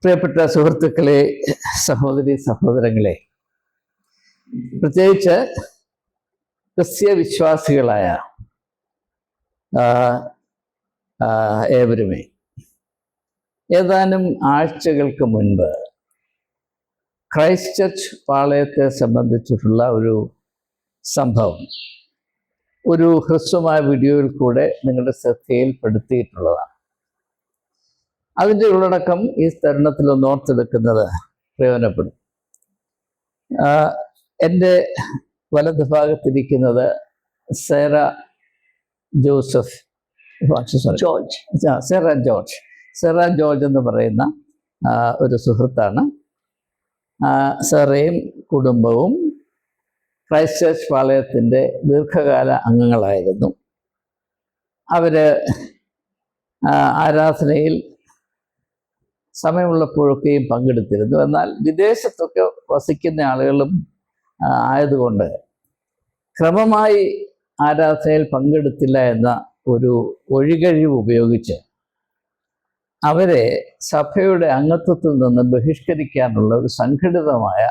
പ്രിയപ്പെട്ട സുഹൃത്തുക്കളെ, സഹോദരി സഹോദരങ്ങളെ, പ്രത്യേകിച്ച് ക്രിസ്തീയ വിശ്വാസികളായ ഏവരുമേ, ഏതാനും ആഴ്ചകൾക്ക് മുൻപ് ക്രൈസ്റ്റ് ചർച്ച് പാളയത്തെ സംബന്ധിച്ചിട്ടുള്ള ഒരു സംഭവം ഒരു ഹ്രസ്വമായ വീഡിയോയിൽ കൂടെ നിങ്ങളുടെ ശ്രദ്ധയിൽപ്പെടുത്തിയിട്ടുള്ളതാണ്. അതിൻ്റെ ഉള്ളടക്കം ഈ തരുണത്തിൽ ഒന്ന് ഓർത്തെടുക്കുന്നത് പ്രയോജനപ്പെടും. എൻ്റെ വലത് ഭാഗത്തിരിക്കുന്നത് സേറ ജോർജ് എന്ന് പറയുന്ന ഒരു സുഹൃത്താണ്. സേറയും കുടുംബവും ക്രൈസ്റ്റ് ചർച്ച് പാളയത്തിൻ്റെ ദീർഘകാല അംഗങ്ങളായിരുന്നു. അവർ ആരാധനയിൽ സമയമുള്ളപ്പോഴൊക്കെയും പങ്കെടുത്തിരുന്നു. എന്നാൽ വിദേശത്തൊക്കെ വസിക്കുന്ന ആളുകളും ആയതുകൊണ്ട് ക്രമമായി ആരാധനയിൽ പങ്കെടുത്തില്ല എന്ന ഒരു ഒഴികഴിവ് ഉപയോഗിച്ച് അവരെ സഭയുടെ അംഗത്വത്തിൽ നിന്ന് ബഹിഷ്കരിക്കാനുള്ള ഒരു സംഘടിതമായ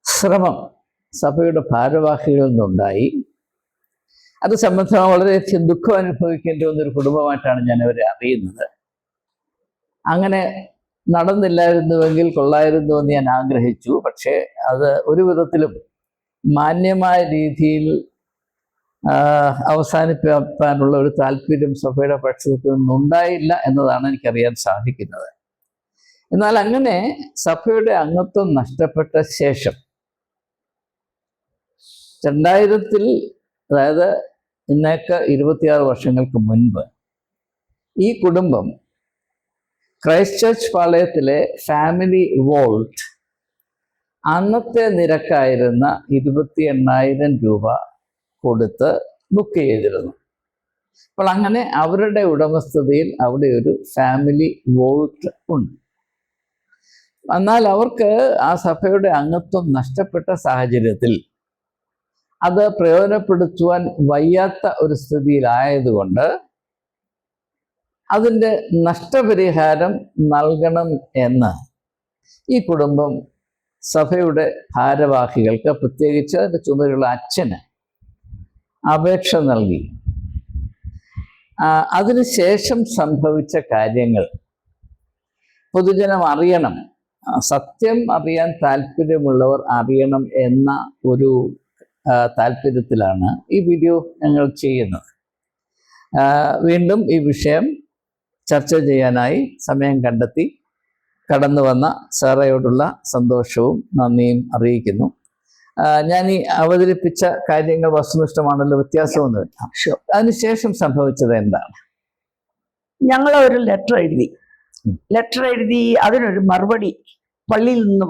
ശ്രമം സഭയുടെ ഭാരവാഹികളിൽ നിന്നുണ്ടായി. അത് സംബന്ധമായി വളരെയധികം ദുഃഖം അനുഭവിക്കേണ്ടി വന്നൊരു കുടുംബമായിട്ടാണ് ഞാൻ അവരെ അറിയുന്നത്. അങ്ങനെ നടന്നില്ലായിരുന്നുവെങ്കിൽ കൊള്ളായിരുന്നു എന്ന് ഞാൻ ആഗ്രഹിച്ചു. പക്ഷേ അത് ഒരു വിധത്തിലും മാന്യമായ രീതിയിൽ അവസാനിപ്പിക്കാനുള്ള ഒരു താല്പര്യം സഭയുടെ പക്ഷത്തിൽ നിന്നുണ്ടായില്ല എന്നതാണ് എനിക്കറിയാൻ സാധിക്കുന്നത്. എന്നാൽ അങ്ങനെ സഭയുടെ അംഗത്വം നഷ്ടപ്പെട്ട ശേഷം 2000-ൽ, അതായത് ഇന്നേക്ക് 26 വർഷങ്ങൾക്ക് മുൻപ്, ഈ കുടുംബം ക്രൈസ്റ്റ് ചർച്ച് പാളയത്തിലെ ഫാമിലി വോൾട്ട് അന്നത്തെ നിരക്കായിരുന്ന 28,000 രൂപ കൊടുത്ത് ബുക്ക് ചെയ്തിരുന്നു. അപ്പോൾ അങ്ങനെ അവരുടെ ഉടമസ്ഥതയിൽ അവിടെ ഒരു ഫാമിലി വോൾട്ട് ഉണ്ട്. എന്നാൽ അവർക്ക് ആ സഭയുടെ അംഗത്വം നഷ്ടപ്പെട്ട സാഹചര്യത്തിൽ അത് പ്രയോജനപ്പെടുത്തുവാൻ വയ്യാത്ത ഒരു സ്ഥിതിയിലായതുകൊണ്ട് അതിൻ്റെ നഷ്ടപരിഹാരം നൽകണം എന്ന് ഈ കുടുംബം സഭയുടെ ഭാരവാഹികൾക്ക്, പ്രത്യേകിച്ച് അതിൻ്റെ ചുമതലയുള്ള അച്ഛന് അപേക്ഷ നൽകി. അതിനുശേഷം സംഭവിച്ച കാര്യങ്ങൾ പൊതുജനം അറിയണം, സത്യം അറിയാൻ താല്പര്യമുള്ളവർ അറിയണം എന്ന ഒരു താല്പര്യത്തിലാണ് ഈ വീഡിയോ ഞങ്ങൾ ചെയ്യുന്നത്. വീണ്ടും ഈ വിഷയം ചർച്ച ചെയ്യാനായി സമയം കണ്ടെത്തി കടന്നു വന്ന സാറയോടുള്ള സന്തോഷവും നന്ദിയും അറിയിക്കുന്നു. ഞാൻ ഈ അവതരിപ്പിച്ച കാര്യങ്ങൾ വസ്തുനിഷ്ഠമാണല്ലോ, വ്യത്യാസമൊന്നുമില്ല. അതിനുശേഷം സംഭവിച്ചത് എന്താണ്? ഞങ്ങൾ ഒരു ലെറ്റർ എഴുതി അതിനൊരു മറുപടി പള്ളിയിൽ നിന്ന്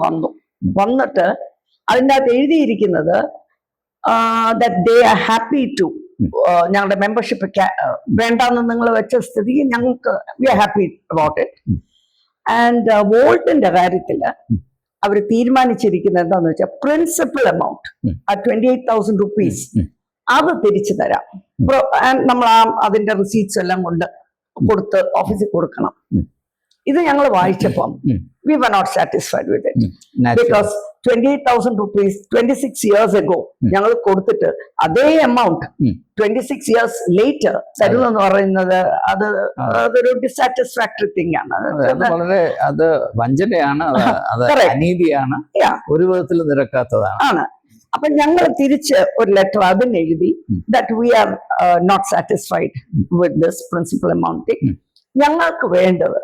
വന്നിട്ട് അതിൻ്റെ അകത്ത് എഴുതിയിരിക്കുന്നത് that they are happy to ഞങ്ങളുടെ മെമ്പർഷിപ്പ് വേണ്ടാന്ന് നിങ്ങൾ വെച്ച സ്ഥിതിക്ക് ഞങ്ങൾക്ക് we are happy about it. And വോൾട്ടിന്റെ കാര്യത്തിൽ അവർ തീരുമാനിച്ചിരിക്കുന്നത് എന്താന്ന് വെച്ചാൽ പ്രിൻസിപ്പൽ എമൗണ്ട് 28,000 റുപ്പീസ് അത് തിരിച്ചു തരാം. നമ്മൾ അതിന്റെ റിസീറ്റ്സ് എല്ലാം കൊടുത്ത് ഓഫീസിൽ കൊടുക്കണം. ഇത് ഞങ്ങൾ വായിച്ചപ്പം we were not satisfied with it because 28,000 rupees 26 years ago ഞങ്ങൾ കൊടുത്തിട്ട് അതേ എമൗണ്ട് 26 years later തരുമെന്ന് പറയുന്നത് അതൊരു ഡിസാറ്റിസ്ഫാക്ടറി തിങ് ആണ്. അത് വഞ്ചനയാണ്, അനീതിയാണ്, ഒരു വിധത്തിൽ നിരക്കാത്തതാണ്. അപ്പൊ ഞങ്ങൾ തിരിച്ച് ഒരു ലെറ്റർ അതിന് എഴുതി that we are not satisfied with this principal amount. ഞങ്ങൾക്ക് വേണ്ടത്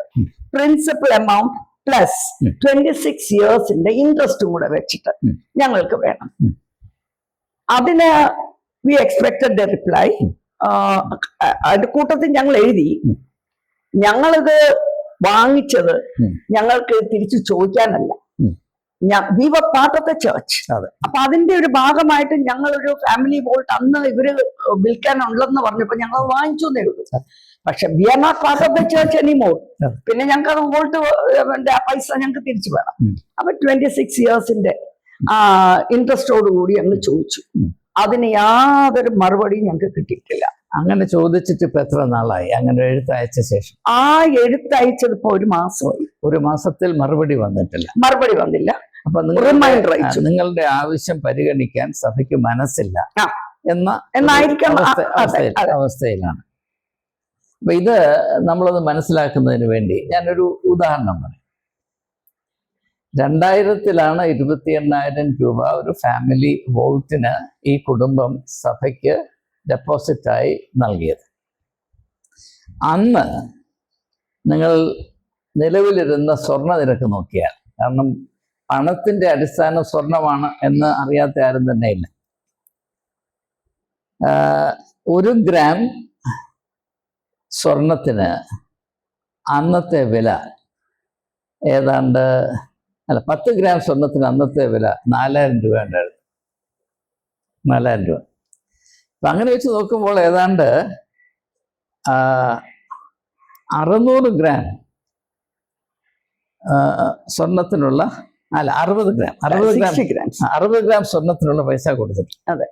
പ്രിൻസിപ്പൽ എമൗണ്ട് പ്ലസ് 26 ഇയേഴ്സിന്റെ ഇൻട്രസ്റ്റും കൂടെ വെച്ചിട്ട് ഞങ്ങൾക്ക് വേണം. അതിന് വി എക്സ്പെക്ടഡ് ദ റിപ്ലൈ. അതിന്റെ കൂട്ടത്തിൽ ഞങ്ങൾ എഴുതി, ഞങ്ങളിത് വാങ്ങിച്ചത് ഞങ്ങൾക്ക് തിരിച്ചു ചോദിക്കാനല്ല, we were part of the church. അപ്പൊ അതിന്റെ ഒരു ഭാഗമായിട്ട് ഞങ്ങളൊരു ഫാമിലി വോൾട്ട് അന്ന് ഇവര് വിൽക്കാനുള്ളതെന്ന് പറഞ്ഞപ്പോ ഞങ്ങൾ വാങ്ങിച്ചു എന്നേ ഉള്ളൂ. പക്ഷെ we are not part of the church anymore. പിന്നെ ഞങ്ങൾക്ക് അത് വോൾട്ട് ആ പൈസ ഞങ്ങൾക്ക് തിരിച്ചു വേണം. അപ്പൊ 26 ഇയേഴ്സിന്റെ ഇൻട്രസ്റ്റോട് കൂടി ഞങ്ങൾ ചോദിച്ചു. അതിന് യാതൊരു മറുപടിയും ഞങ്ങൾക്ക് കിട്ടിയിട്ടില്ല. അങ്ങനെ ചോദിച്ചിട്ട് ഇപ്പൊ എത്ര നാളായി അങ്ങനെ എഴുത്തയച്ച ശേഷം? ആ എഴുത്തയച്ചത് ഇപ്പൊ 1 മാസമായി. 1 മാസത്തിൽ മറുപടി വന്നിട്ടില്ല. മറുപടി വന്നില്ല. അപ്പൊ നിങ്ങളുടെ ആവശ്യം പരിഗണിക്കാൻ സഭയ്ക്ക് മനസ്സില്ല എന്നായിരിക്കും അവസ്ഥയിലാണ്. അപ്പൊ ഇത് നമ്മളത് മനസ്സിലാക്കുന്നതിന് വേണ്ടി ഞാനൊരു ഉദാഹരണം പറയാം. 2000-ലാണ് 28,000 രൂപ ഒരു ഫാമിലി വോൾട്ടിന് ഈ കുടുംബം സഭയ്ക്ക് ഡെപ്പോസിറ്റായി നൽകിയത്. അന്ന് നിങ്ങൾ നിലവിലിരുന്ന സ്വർണ്ണ നിരക്ക് നോക്കിയാൽ, കാരണം പണത്തിന്റെ അടിസ്ഥാനം സ്വർണമാണ് എന്ന് അറിയാത്ത ആരും തന്നെ ഇല്ല. 1 ഗ്രാം സ്വർണത്തിന് അന്നത്തെ വില ഏതാണ്ട് 10 ഗ്രാം സ്വർണത്തിന് അന്നത്തെ വില 4,000 രൂപ ഉണ്ടായിരുന്നു. 4,000 രൂപ. അപ്പം അങ്ങനെ വെച്ച് നോക്കുമ്പോൾ ഏതാണ്ട് 600 ഗ്രാം സ്വർണത്തിനുള്ള 60 ഗ്രാം സ്വർണത്തിനുള്ള പൈസ കൊടുത്തിട്ട്. അതെ.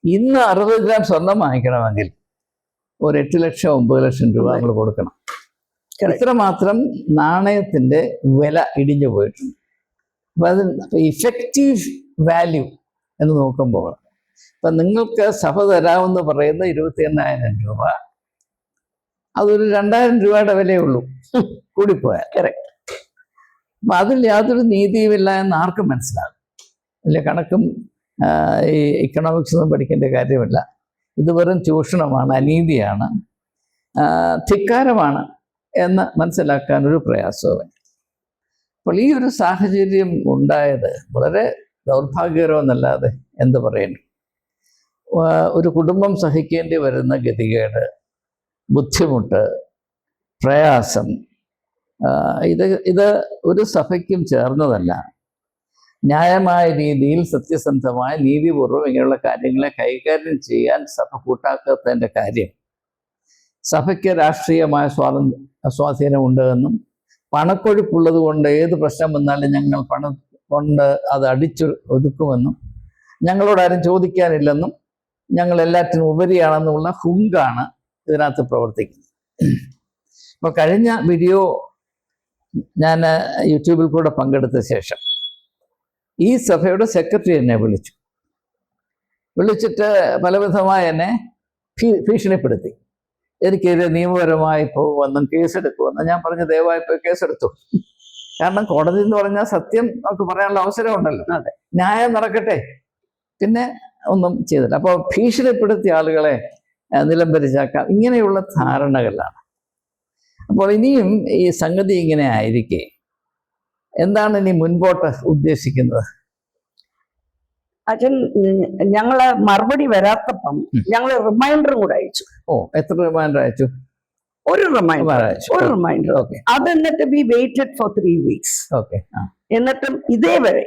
ഇന്ന് 60 ഗ്രാം സ്വർണം വാങ്ങിക്കണമെങ്കിൽ ഒരു 8 ലക്ഷം 9 ലക്ഷം രൂപ നമ്മൾ കൊടുക്കണം. ഇത്രമാത്രം നാണയത്തിന്റെ വില ഇടിഞ്ഞു പോയിട്ടുണ്ട്. അപ്പൊ അത് ഇഫക്റ്റീവ് വാല്യൂ എന്ന് നോക്കുമ്പോൾ ഇപ്പൊ നിങ്ങൾക്ക് സഭ തരാമെന്ന് പറയുന്ന 28,000 രൂപ അതൊരു 2,000 രൂപയുടെ വിലയുള്ളൂ കൂടിപ്പോയാൽ. അപ്പൊ അതിൽ യാതൊരു നീതിയുമില്ല എന്ന് ആർക്കും മനസ്സിലാകും. അല്ലെ, കണക്കും ഈ ഇക്കണോമിക്സ് ഒന്നും പഠിക്കേണ്ട കാര്യമില്ല. ഇത് വെറും ചൂഷണമാണ്, അനീതിയാണ്, ധിക്കാരമാണ് എന്ന് മനസ്സിലാക്കാൻ ഒരു പ്രയാസവും. അപ്പോൾ ഈ ഒരു സാഹചര്യം ഉണ്ടായത് വളരെ ദൗർഭാഗ്യകരമെന്നല്ലാതെ എന്ത് പറയുന്നു. ഒരു കുടുംബം സഹിക്കേണ്ടി വരുന്ന ഗതികേട്, ബുദ്ധിമുട്ട്, പ്രയാസം, ഇത് ഒരു സഭയ്ക്കും ചേർന്നതല്ല. ന്യായമായ രീതിയിൽ സത്യസന്ധമായ നീതിപൂർവ്വം ഇങ്ങനെയുള്ള കാര്യങ്ങളെ കൈകാര്യം ചെയ്യാൻ സഭ കൂട്ടാക്കാത്തതിൻ്റെ കാര്യം സഭയ്ക്ക് രാഷ്ട്രീയമായ സ്വാധീനമുണ്ട് എന്നും പണക്കൊഴുപ്പുള്ളത് കൊണ്ട് ഏത് പ്രശ്നം വന്നാലും ഞങ്ങൾ പണം കൊണ്ട് അത് അടിച്ചു ഒതുക്കുമെന്നും ഞങ്ങളോടാരും ചോദിക്കാനില്ലെന്നും ഞങ്ങൾ എല്ലാറ്റിനും ഉപരിയാണെന്നുമുള്ള ഹുങ്കാണ് ഇതിനകത്ത് പ്രവർത്തിക്കുന്നത്. അപ്പോൾ കഴിഞ്ഞ വീഡിയോ ഞാൻ യൂട്യൂബിൽ കൂടെ പങ്കെടുത്ത ശേഷം ഈ സഭയുടെ സെക്രട്ടറി എന്നെ വിളിച്ചിട്ട് പലവിധമായി എന്നെ ഭീഷണിപ്പെടുത്തി. എനിക്കെതിരെ നിയമപരമായി പോകുമെന്നും കേസെടുക്കുമെന്നും. ഞാൻ പറഞ്ഞു, ദയവായി പോയി കേസെടുത്തു. കാരണം കോടതി എന്ന് പറഞ്ഞാൽ സത്യം നമുക്ക് പറയാനുള്ള അവസരമുണ്ടല്ലോ. ന്യായം നടക്കട്ടെ. പിന്നെ ഒന്നും ചെയ്തില്ല. അപ്പോൾ ഭീഷണിപ്പെടുത്തിയ ആളുകളെ നിലംപരിച്ചാക്കാം, ഇങ്ങനെയുള്ള ധാരണകളാണ്. അപ്പോൾ ഇനിയും ഈ സംഗതി ഇങ്ങനെ ആയിരിക്കെ എന്താണ് ഇനി മുൻപോട്ട് ഉദ്ദേശിക്കുന്നത്? അച്ഛൻ, ഞങ്ങള് മറുപടി വരാത്തപ്പം ഞങ്ങള് റിമൈൻഡർ കൂടെ അയച്ചു. എത്ര റിമൈൻഡർ അയച്ചു? ഒരു റിമൈൻഡർ. അത് എന്നിട്ട് വി വെയിറ്റഡ് ഫോർ 3 വീക്സ്. എന്നിട്ടും ഇതേവരെ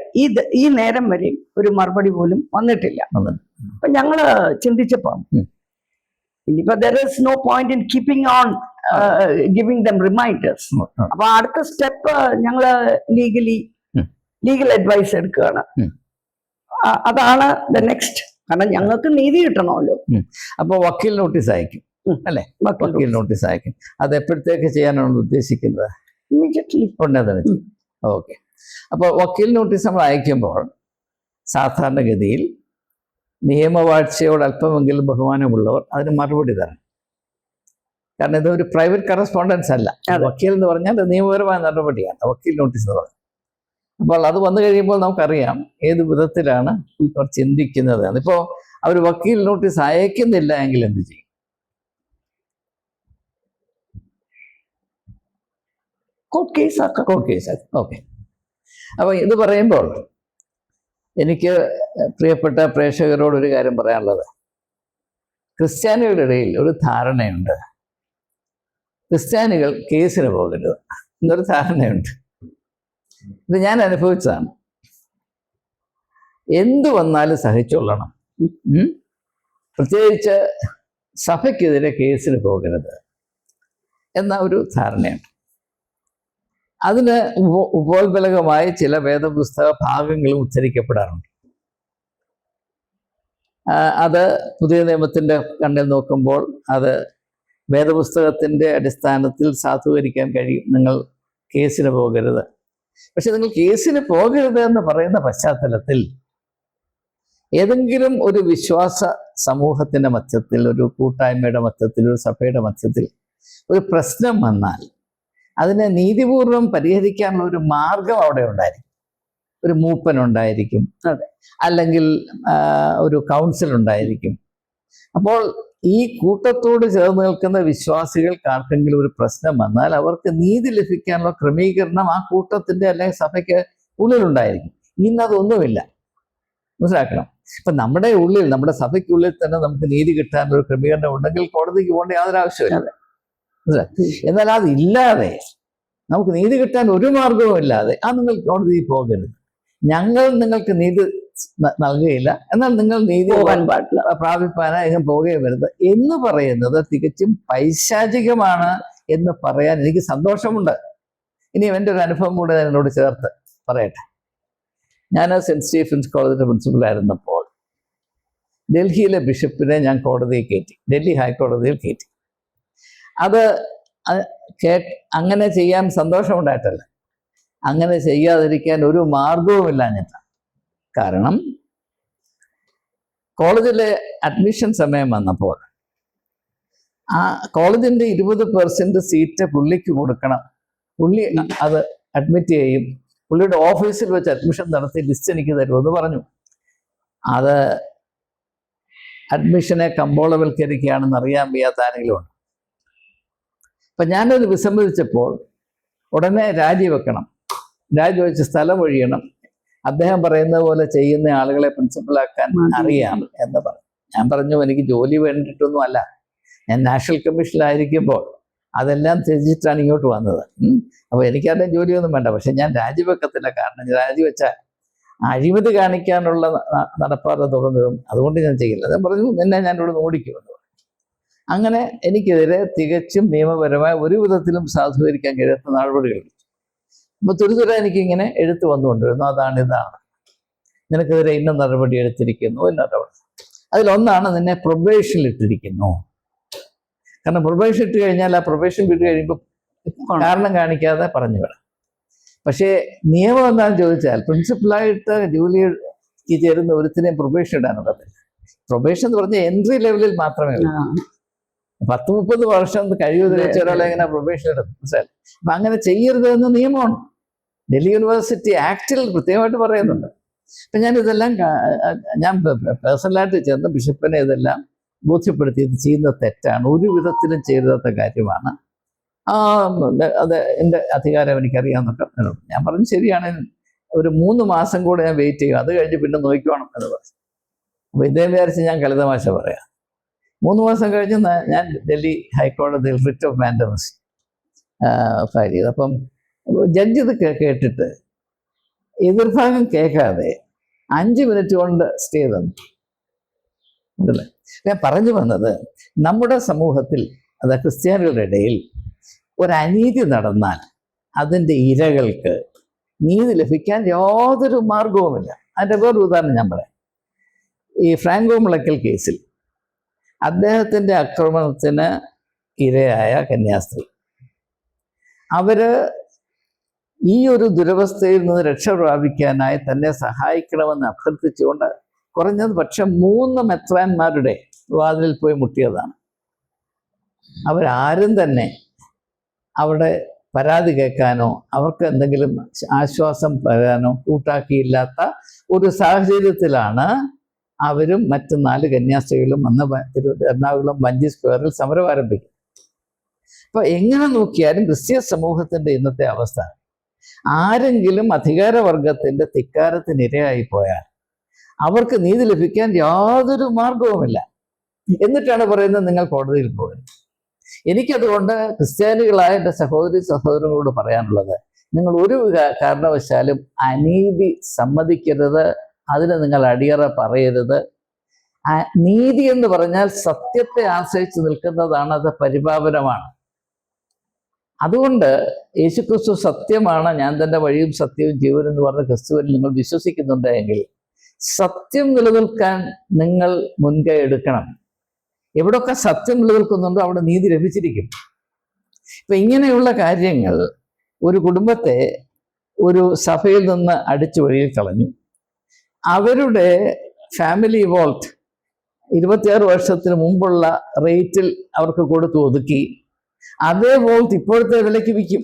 ഈ നേരം വരെ ഒരു മറുപടി പോലും വന്നിട്ടില്ല. അപ്പൊ ഞങ്ങള് ചിന്തിച്ചപ്പം ഇനിയിപ്പോ there is no point in keeping on giving them reminders. അപ്പൊ അടുത്ത സ്റ്റെപ്പ് ഞങ്ങള് ലീഗൽ അഡ്വൈസ് എടുക്കുകയാണ്. അതാണ് ദ നെക്സ്റ്റ്. കാരണം ഞങ്ങൾക്ക് നീതി കിട്ടണമല്ലോ. അപ്പൊ വക്കീൽ നോട്ടീസ് അയക്കും അല്ലെ? വക്കീൽ നോട്ടീസ് അയക്കും. അത് എപ്പോഴത്തേക്ക് ചെയ്യാനാണ് ഉദ്ദേശിക്കുന്നത്? ഇമ്മീഡിയറ്റ്ലി. ഓക്കെ. അപ്പോൾ വക്കീൽ നോട്ടീസ് നമ്മൾ അയക്കുമ്പോൾ സാധാരണഗതിയിൽ നിയമവാഴ്ചയോട് അല്പമെങ്കിലും ബഹുമാനമുള്ളവർ അതിന് മറുപടി തരണം. കാരണം ഇതൊരു പ്രൈവറ്റ് കറസ്പോണ്ടൻസ് അല്ല. വക്കീൽ എന്ന് പറഞ്ഞാൽ നിയമപരമായ നടപടിയാണ് വക്കീൽ നോട്ടീസ് എന്ന് പറഞ്ഞത്. അപ്പോൾ അത് വന്നു കഴിയുമ്പോൾ നമുക്കറിയാം ഏത് വിധത്തിലാണ് അവർ ചിന്തിക്കുന്നത്. അതിപ്പോൾ അവർ വക്കീൽ നോട്ടീസ് അയക്കുന്നില്ല എങ്കിൽ എന്ത് ചെയ്യും? Court case. ഓക്കെ. അപ്പോൾ ഇത് പറയുമ്പോൾ എനിക്ക് പ്രിയപ്പെട്ട പ്രേക്ഷകരോട് ഒരു കാര്യം പറയാനുള്ളത്, ക്രിസ്ത്യാനികളുടെ ഇടയിൽ ഒരു ധാരണയുണ്ട്, ക്രിസ്ത്യാനികൾ കേസിന് പോകരുത് എന്നൊരു ധാരണയുണ്ട്. ഇത് ഞാൻ അനുഭവിച്ചതാണ്. എന്തു വന്നാലും സഹിച്ചൊള്ളണം, പ്രത്യേകിച്ച് സഭയ്ക്കെതിരെ കേസിന് പോകരുത് എന്ന ഒരു ധാരണയുണ്ട്. അതിന് ഉപോത്ബലകമായി ചില വേദപുസ്തക ഭാഗങ്ങളും ഉദ്ധരിക്കപ്പെടാറുണ്ട്. അത് പുതിയ നിയമത്തിൻ്റെ കണ്ണിൽ നോക്കുമ്പോൾ അത് വേദപുസ്തകത്തിൻ്റെ അടിസ്ഥാനത്തിൽ സാധൂകരിക്കാൻ കഴിയും. നിങ്ങൾ കേസിന് പോകരുത്. പക്ഷെ നിങ്ങൾ കേസിന് പോകരുത് എന്ന് പറയുന്ന പശ്ചാത്തലത്തിൽ ഏതെങ്കിലും ഒരു വിശ്വാസ സമൂഹത്തിൻ്റെ മധ്യത്തിൽ, ഒരു കൂട്ടായ്മയുടെ മധ്യത്തിൽ, ഒരു സഭയുടെ മധ്യത്തിൽ ഒരു പ്രശ്നം വന്നാൽ അതിനെ നീതിപൂർവം പരിഹരിക്കാനുള്ള ഒരു മാർഗം അവിടെ ഉണ്ടായിരിക്കും. ഒരു മൂപ്പൻ ഉണ്ടായിരിക്കും, അല്ലെങ്കിൽ ഒരു കൗൺസിൽ ഉണ്ടായിരിക്കും. അപ്പോൾ ഈ കൂട്ടത്തോട് ചേർന്ന് നിൽക്കുന്ന വിശ്വാസികൾക്ക് ആർക്കെങ്കിലും ഒരു പ്രശ്നം വന്നാൽ അവർക്ക് നീതി ലഭിക്കാനുള്ള ക്രമീകരണം ആ കൂട്ടത്തിന്റെ അല്ലെങ്കിൽ സഭയ്ക്ക് ഉള്ളിലുണ്ടായിരിക്കും. ഇന്നതൊന്നുമില്ല, മനസ്സിലാക്കണം. ഇപ്പൊ നമ്മുടെ ഉള്ളിൽ, നമ്മുടെ സഭയ്ക്കുള്ളിൽ തന്നെ നമുക്ക് നീതി കിട്ടാനൊരു ക്രമീകരണം ഉണ്ടെങ്കിൽ കോടതിക്ക് പോകേണ്ട യാതൊരു ആവശ്യമില്ല. എന്നാൽ അതില്ലാതെ, നമുക്ക് നീതി കിട്ടാൻ ഒരു മാർഗവും ഇല്ലാതെ നിങ്ങൾ കോടതിയിൽ പോകരുത്, ഞങ്ങൾ നിങ്ങൾക്ക് നീതി നൽകുകയില്ല, എന്നാൽ നിങ്ങൾ നീതി പ്രാപിപ്പാനായി പോവുകയും വരുന്നത് എന്ന് പറയുന്നത് തികച്ചും പൈശാചികമാണ് എന്ന് പറയാൻ എനിക്ക് സന്തോഷമുണ്ട്. ഇനി എൻ്റെ ഒരു അനുഭവം കൂടെ എന്നോട് ചേർത്ത് പറയട്ടെ. ഞാൻ സെൻറ്റ് സ്റ്റീഫൻസ് കോളേജിൻ്റെ പ്രിൻസിപ്പലായിരുന്നപ്പോൾ ഡൽഹിയിലെ ബിഷപ്പിനെ ഞാൻ കോടതിയിൽ കയറ്റി, ഡൽഹി ഹൈക്കോടതിയിൽ കയറ്റി. അത് അങ്ങനെ ചെയ്യാൻ സന്തോഷമുണ്ടായിട്ടല്ല, അങ്ങനെ ചെയ്യാതിരിക്കാൻ ഒരു മാർഗവുമില്ല എന്നിട്ടാണ്. കാരണം കോളേജിലെ അഡ്മിഷൻ സമയം വന്നപ്പോൾ ആ കോളേജിൻ്റെ 20% സീറ്റ് പുള്ളിക്ക് കൊടുക്കണം. പുള്ളി അത് അഡ്മിറ്റ് ചെയ്യും. പുള്ളിയുടെ ഓഫീസിൽ വെച്ച് അഡ്മിഷൻ നടത്തി ലിസ്റ്റ് എനിക്ക് തരുമെന്ന് പറഞ്ഞു. അത് അഡ്മിഷനെ കമ്പോളവൽക്കരിക്കുകയാണെന്ന് അറിയാൻ വയ്യാത്ത ആരെങ്കിലും ഉണ്ട്. അപ്പം ഞാനത് വിസമ്മതിച്ചപ്പോൾ ഉടനെ രാജിവെക്കണം, രാജിവെച്ച് സ്ഥലം ഒഴിയണം, അദ്ദേഹം പറയുന്നത് പോലെ ചെയ്യുന്ന ആളുകളെ പ്രിൻസിപ്പലാക്കാൻ അറിയാം എന്ന് പറഞ്ഞു. ഞാൻ പറഞ്ഞു, എനിക്ക് ജോലി വേണ്ടിയിട്ടൊന്നും അല്ല, ഞാൻ നാഷണൽ കമ്മീഷനിലായിരിക്കുമ്പോൾ അതെല്ലാം ത്യജിച്ചിട്ടാണ് ഇങ്ങോട്ട് വന്നത്. അപ്പോൾ എനിക്കറിയാൻ ജോലിയൊന്നും വേണ്ട, പക്ഷെ ഞാൻ രാജിവെക്കത്തില്ല. കാരണം രാജിവെച്ചാൽ അഴിമതി കാണിക്കാനുള്ള നടപ്പാത തുടർന്നു, അതുകൊണ്ട് ഞാൻ ചെയ്യില്ല. ഞാൻ പറഞ്ഞു, നിന്നെ ഞാൻ ഇവിടെ ഓടിക്കുമെന്ന് പറഞ്ഞു. അങ്ങനെ എനിക്കെതിരെ തികച്ചും നിയമപരമായ ഒരു വിധത്തിലും സാധൂകരിക്കാൻ കഴിയാത്ത നടപടികൾ. അപ്പോൾ തുരുതുര എനിക്കിങ്ങനെ എഴുത്ത് വന്നുകൊണ്ടിരുന്നു, അതാണ് ഇതാണ്, നിനക്കെതിരെ ഇന്ന നടപടി എടുത്തിരിക്കുന്നു, ഇന്ന നടപടി. അതിലൊന്നാണ് നിന്നെ പ്രൊബേഷനിൽ ഇട്ടിരിക്കുന്നു. കാരണം പ്രൊബേഷൻ ഇട്ട് കഴിഞ്ഞാൽ ആ പ്രൊബേഷൻ വിട്ട് കഴിയുമ്പോൾ കാരണം കാണിക്കാതെ പറഞ്ഞു വിടാം. പക്ഷേ നിയമം എന്താണെന്ന് ചോദിച്ചാൽ പ്രിൻസിപ്പലായിട്ട് ജോലിക്ക് ചേരുന്ന ഒരുത്തിനെയും പ്രൊബേഷൻ ഇടാനുള്ളതില്ല. പ്രൊബേഷൻ എന്ന് പറഞ്ഞാൽ എൻട്രി ലെവലിൽ മാത്രമേ ഉള്ളൂ. 10-30 വർഷം കഴിയുമെന്ന് വെച്ച ഒരാളെ എങ്ങനെ പ്രൊബേഷൻ ഇടും? മനസ്സിലായി? അപ്പം അങ്ങനെ ചെയ്യരുതെന്ന് നിയമമാണ്. ഡൽഹി യൂണിവേഴ്സിറ്റി ആക്ടിൽ കൃത്യമായിട്ട് പറയുന്നുണ്ട്. അപ്പം ഞാനിതെല്ലാം ഞാൻ പേഴ്സണലായിട്ട് ചെന്ന് ബിഷപ്പിനെ ഇതെല്ലാം ബോധ്യപ്പെടുത്തി, ഇത് ചെയ്യുന്നത് തെറ്റാണ്, ഒരു വിധത്തിലും ചെയ്താത്ത കാര്യമാണ്, അത് എൻ്റെ അധികാരം എനിക്കറിയാമെന്നൊക്കെ ഞാൻ പറഞ്ഞു. ശരിയാണ്, ഒരു 3 മാസം കൂടെ ഞാൻ വെയിറ്റ് ചെയ്യും, അത് കഴിഞ്ഞ് പിന്നെ നോക്കിക്കോണം എന്ന് പറഞ്ഞു. അപ്പോൾ ഇതേ വിചാരിച്ച് ഞാൻ കളിതമാശ പറയാം. 3 മാസം കഴിഞ്ഞ് ഞാൻ ഡൽഹി ഹൈക്കോടതിയിൽ റിറ്റ് ഓഫ് മാൻഡമസ് ഫയൽ ചെയ്തു. അപ്പം ജഡ്ജ് ഇത് കേട്ടിട്ട് എതിർഭാഗം കേൾക്കാതെ 5 മിനിറ്റ് കൊണ്ട് സ്റ്റേ തന്നു. അതല്ലേ ഞാൻ പറഞ്ഞു വന്നത്, നമ്മുടെ സമൂഹത്തിൽ, അതായത് ക്രിസ്ത്യാനികളുടെ ഇടയിൽ ഒരു അനീതി നടന്നാൽ അതിൻ്റെ ഇരകൾക്ക് നീതി ലഭിക്കാൻ യാതൊരു മാർഗവുമില്ല. അതിൻ്റെ വേറൊരു ഉദാഹരണം ഞാൻ പറയാം. ഈ ഫ്രാങ്കോ മുളയ്ക്കൽ കേസിൽ അദ്ദേഹത്തിൻ്റെ ആക്രമണത്തിന് ഇരയായ കന്യാസ്ത്രീ, അവര് ഈ ഒരു ദുരവസ്ഥയിൽ നിന്ന് രക്ഷ പ്രാപിക്കാനായി തന്നെ സഹായിക്കണമെന്ന് അഭ്യർത്ഥിച്ചുകൊണ്ട് കുറഞ്ഞത് പക്ഷം 3 മെത്രാന്മാരുടെ വാതിലിൽ പോയി മുട്ടിയതാണ്. അവരാരും തന്നെ അവിടെ പരാതി കേൾക്കാനോ അവർക്ക് എന്തെങ്കിലും ആശ്വാസം തരാനോ കൂട്ടാക്കിയില്ലാത്ത ഒരു സാഹചര്യത്തിലാണ് അവരും മറ്റ് 4 കന്യാസ്ത്രീകളും അന്ന് എറണാകുളം വഞ്ചി സ്ക്വയറിൽ സമരം ആരംഭിക്കും. അപ്പോൾ എങ്ങനെ നോക്കിയാലും ക്രിസ്ത്യ സമൂഹത്തിൻ്റെ ഇന്നത്തെ അവസ്ഥ, ആരെങ്കിലും അധികാരവർഗത്തിൻ്റെ ധിക്കാരത്തിനിരയായി പോയാൽ അവർക്ക് നീതി ലഭിക്കാൻ യാതൊരു മാർഗവുമില്ല. എന്നിട്ടാണ് പറയുന്നത് നിങ്ങൾ കോടതിയിൽ പോകുന്നത്. എനിക്കതുകൊണ്ട് ക്രിസ്ത്യാനികളായ എൻ്റെ സഹോദരി സഹോദരങ്ങളോട് പറയാനുള്ളത്, നിങ്ങൾ ഒരു കാരണവശാലും അനീതി സമ്മതിക്കരുത്, അതിന് നിങ്ങൾ അടിയറ പറയരുത്. നീതി എന്ന് പറഞ്ഞാൽ സത്യത്തെ ആശ്രയിച്ച് നിൽക്കുന്നതാണ്, അത് പരിപാവനമാണ്. അതുകൊണ്ട് യേശുക്രിസ്തു സത്യമാണ്, ഞാൻ തൻ്റെ വഴിയും സത്യവും ജീവനും എന്ന് പറഞ്ഞ ക്രിസ്തുവിൽ നിങ്ങൾ വിശ്വസിക്കുന്നുണ്ടെങ്കിൽ സത്യം നിലനിൽക്കാൻ നിങ്ങൾ മുൻകൈ എടുക്കണം. എവിടെയൊക്കെ സത്യം നിലനിൽക്കുന്നുണ്ടോ അവിടെ നീതി ലഭിച്ചിരിക്കും. ഇപ്പൊ ഇങ്ങനെയുള്ള കാര്യങ്ങൾ ഒരു കുടുംബത്തെ ഒരു സഭയിൽ നിന്ന് അടിച്ചു വെളിയിൽ കളഞ്ഞു. അവരുടെ ഫാമിലി വോൾട്ട് 26 വർഷത്തിന് മുമ്പുള്ള റേറ്റിൽ അവർക്ക് കൊടുത്തു ഒതുക്കി. അതേ വോൾട്ട് ഇപ്പോഴത്തെ വിലയ്ക്ക് വിൽക്കും.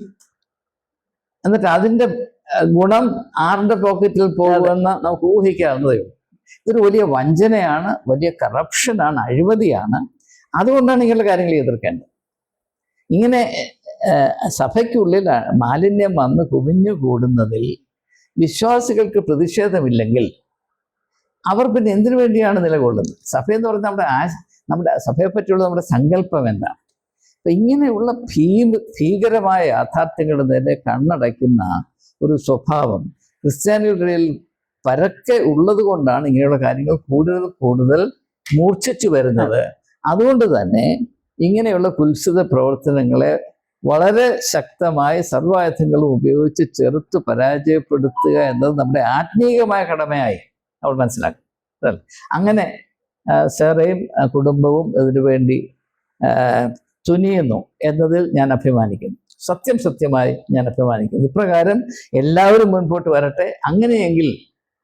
എന്നിട്ട് അതിൻ്റെ ഗുണം ആരുടെ പോക്കറ്റിൽ പോകുമെന്ന് നമുക്ക് ഊഹിക്കാവുന്നതേ ഉള്ളൂ. ഇതൊരു വലിയ വഞ്ചനയാണ്, വലിയ കറപ്ഷനാണ്, അഴിമതിയാണ്. അതുകൊണ്ടാണ് ഇങ്ങനെയുള്ള കാര്യങ്ങൾ എതിർക്കേണ്ടത്. ഇങ്ങനെ സഭയ്ക്കുള്ളിൽ മാലിന്യം വന്ന് കുമിഞ്ഞു കൂടുന്നതിൽ വിശ്വാസികൾക്ക് പ്രതിഷേധമില്ലെങ്കിൽ അവർ പിന്നെ എന്തിനു വേണ്ടിയാണ് നിലകൊള്ളുന്നത്? സഭയെന്ന് പറഞ്ഞാൽ നമ്മുടെ സഭയെ പറ്റിയുള്ള നമ്മുടെ സങ്കല്പം എന്താണ്? അപ്പം ഇങ്ങനെയുള്ള ഭീകരമായ യാഥാർത്ഥ്യങ്ങളുടെ നേരെ കണ്ണടയ്ക്കുന്ന ഒരു സ്വഭാവം ക്രിസ്ത്യാനികളുടെ ഇടയിൽ പരക്കെ ഉള്ളത് കൊണ്ടാണ് ഇങ്ങനെയുള്ള കാര്യങ്ങൾ കൂടുതൽ കൂടുതൽ മൂർച്ഛിച്ചു വരുന്നത്. അതുകൊണ്ട് തന്നെ ഇങ്ങനെയുള്ള കുൽസിത പ്രവർത്തനങ്ങളെ വളരെ ശക്തമായി സർവായുധങ്ങളും ഉപയോഗിച്ച് ചെറുത്ത് പരാജയപ്പെടുത്തുക എന്നത് നമ്മുടെ ആത്മീയമായ കടമയായി അവൾ മനസ്സിലാക്കും. അങ്ങനെ സാറയും കുടുംബവും ഇതിനുവേണ്ടി തുനിയുന്നു എന്നതിൽ ഞാൻ അഭിമാനിക്കുന്നു. സത്യമായി ഞാൻ അഭിമാനിക്കുന്നു. ഇപ്രകാരം എല്ലാവരും മുൻപോട്ട് വരട്ടെ. അങ്ങനെയെങ്കിൽ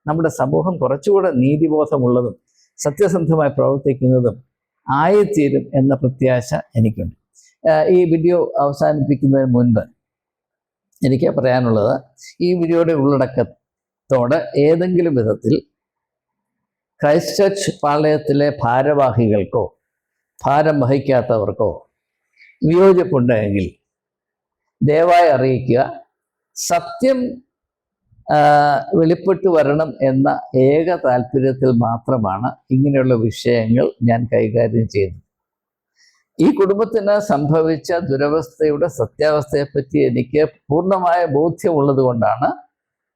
നമ്മുടെ സമൂഹം കുറച്ചുകൂടെ നീതിബോധമുള്ളതും സത്യസന്ധമായി പ്രവർത്തിക്കുന്നതും ആയിത്തീരും എന്ന പ്രത്യാശ എനിക്കുണ്ട്. ഈ വീഡിയോ അവസാനിപ്പിക്കുന്നതിന് മുൻപ് എനിക്ക് പറയാനുള്ളത്, ഈ വീഡിയോയുടെ ഉള്ളടക്കത്തോടെ ഏതെങ്കിലും വിധത്തിൽ ക്രൈസ്റ്റ് ചർച്ച് പാളയത്തിലെ ഭാരവാഹികൾക്കോ ഭാരം വഹിക്കാത്തവർക്കോ വിയോജിപ്പുണ്ടെങ്കിൽ ദയവായി അറിയിക്കുക. സത്യം വെളിപ്പെട്ടു വരണം എന്ന ഏക താല്പര്യത്തിൽ മാത്രമാണ് ഇങ്ങനെയുള്ള വിഷയങ്ങൾ ഞാൻ കൈകാര്യം ചെയ്തത്. ഈ കുടുംബത്തിന് സംഭവിച്ച ദുരവസ്ഥയുടെ സത്യാവസ്ഥയെപ്പറ്റി എനിക്ക് പൂർണ്ണമായ ബോധ്യമുള്ളത് കൊണ്ടാണ്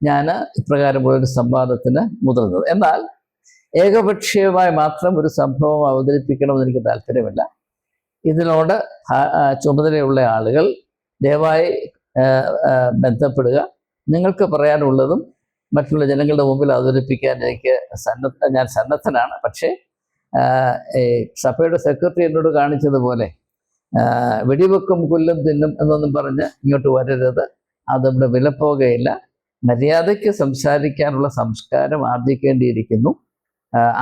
ഞാൻ ഇപ്രകാരമുള്ളൊരു സംവാദത്തിന് മുതിർന്നത്. എന്നാൽ ഏകപക്ഷീയമായി മാത്രം ഒരു സംഭവം അവതരിപ്പിക്കണമെന്ന് എനിക്ക് താല്പര്യമില്ല. ഇതിനോട് ചുമതലയുള്ള ആളുകൾ ദയവായി ബന്ധപ്പെടുക. നിങ്ങൾക്ക് പറയാനുള്ളതും മറ്റുള്ള ജനങ്ങളുടെ മുമ്പിൽ അവതരിപ്പിക്കാൻ ഞാൻ സന്നദ്ധനാണ്. പക്ഷേ സഭയുടെ സെക്രട്ടറി എന്നോട് കാണിച്ചതുപോലെ വെടിവെക്കും കൊല്ലും തിന്നും എന്നൊന്നും പറഞ്ഞ് ഇങ്ങോട്ട് വരരുത്. അത് നമ്മുടെ വിലപ്പോകയില്ല. മര്യാദയ്ക്ക് സംസാരിക്കാനുള്ള സംസ്കാരം ആർജിക്കേണ്ടിയിരിക്കുന്നു.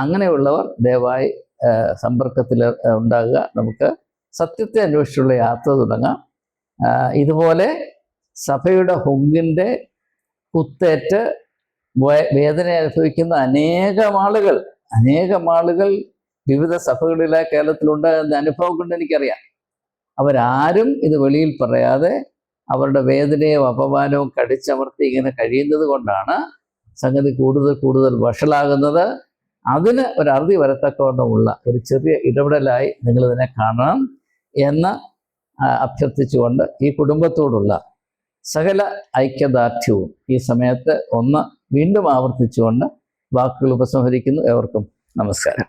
അങ്ങനെയുള്ളവർ ദയവായി സമ്പർക്കത്തിൽ ഉണ്ടാകുക. നമുക്ക് സത്യത്തെ അന്വേഷിച്ചുള്ള യാത്ര തുടങ്ങാം. ഇതുപോലെ സഭയുടെ ഹുങ്കിൻ്റെ കുത്തേറ്റ് വേദന അനുഭവിക്കുന്ന അനേകം ആളുകൾ വിവിധ സഭകളിലെ കേരളത്തിലുണ്ടാകുന്ന അനുഭവം കൊണ്ട് എനിക്കറിയാം. അവരാരും ഇത് വെളിയിൽ പറയാതെ അവരുടെ വേദനയും അപമാനവും കടിച്ചമർത്തി ഇങ്ങനെ കഴിയുന്നത് കൊണ്ടാണ് സംഗതി കൂടുതൽ വഷളാകുന്നത്. അതിന് ഒരു അറുതി വരത്തക്കവണ്ണമുള്ള ഒരു ചെറിയ ഇടപെടലായി നിങ്ങളിതിനെ കാണണം എന്ന് അഭ്യർത്ഥിച്ചുകൊണ്ട് ഈ കുടുംബത്തോടുള്ള സകല ഐക്യദാർഢ്യവും ഈ സമയത്ത് വീണ്ടും ആവർത്തിച്ചുകൊണ്ട് വാക്കുകൾ ഉപസംഹരിക്കുന്നു. ഏവർക്കും നമസ്കാരം.